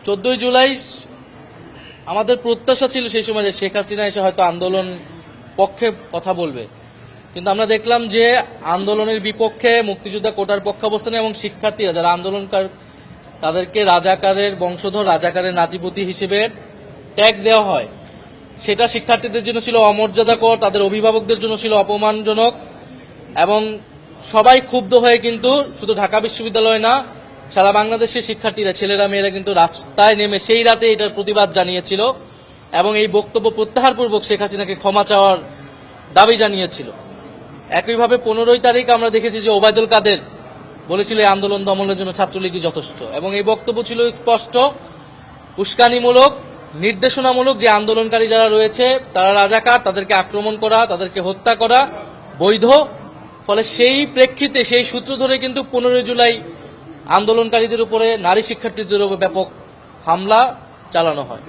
14 জুলাই আমাদের প্রত্যাশা ছিল সেই সময় যে শেখ হাসিনা এসে হয়তো আন্দোলন পক্ষে কথা বলবে, কিন্তু আমরা দেখলাম যে আন্দোলনের বিপক্ষে মুক্তিযোদ্ধা কোটার পক্ষাবস্থানে এবং শিক্ষার্থীরা যারা আন্দোলনকার তাদেরকে রাজাকারের বংশধর, রাজাকারের নাতিপতি হিসেবে ট্যাগ দেওয়া হয়। সেটা শিক্ষার্থীদের জন্য ছিল অমর্যাদাকর, তাদের অভিভাবকদের জন্য ছিল অপমানজনক এবং সবাই ক্ষুব্ধ হয়ে কিন্তু শুধু ঢাকা বিশ্ববিদ্যালয় না, সারা বাংলাদেশের শিক্ষার্থীরা, ছেলেরা মেয়েরা কিন্তু রাস্তায় নেমে সেই রাতে এটার প্রতিবাদ জানিয়েছিল এবং এই বক্তব্য প্রত্যাহারপূর্বক শেখ হাসিনাকে ক্ষমা চাওয়ার দাবি জানিয়েছিল। একইভাবে 15 তারিখ আমরা দেখেছি যে ওবায়দুল কাদের বলেছিল এই আন্দোলন দমনের জন্য ছাত্রলীগই যথেষ্ট, এবং এই বক্তব্য ছিল স্পষ্ট, উস্কানিমূলক, নির্দেশনামূলক যে আন্দোলনকারী যারা রয়েছে তারা রাজাকার, তাদেরকে আক্রমণ করা, তাদেরকে হত্যা করা বৈধ। ফলে সেই প্রেক্ষিতে, সেই সূত্র ধরে কিন্তু 15 জুলাই আন্দোলনকারীদের উপরে, নারী শিক্ষার্থীদের উপর ব্যাপক হামলা চালানো হয়।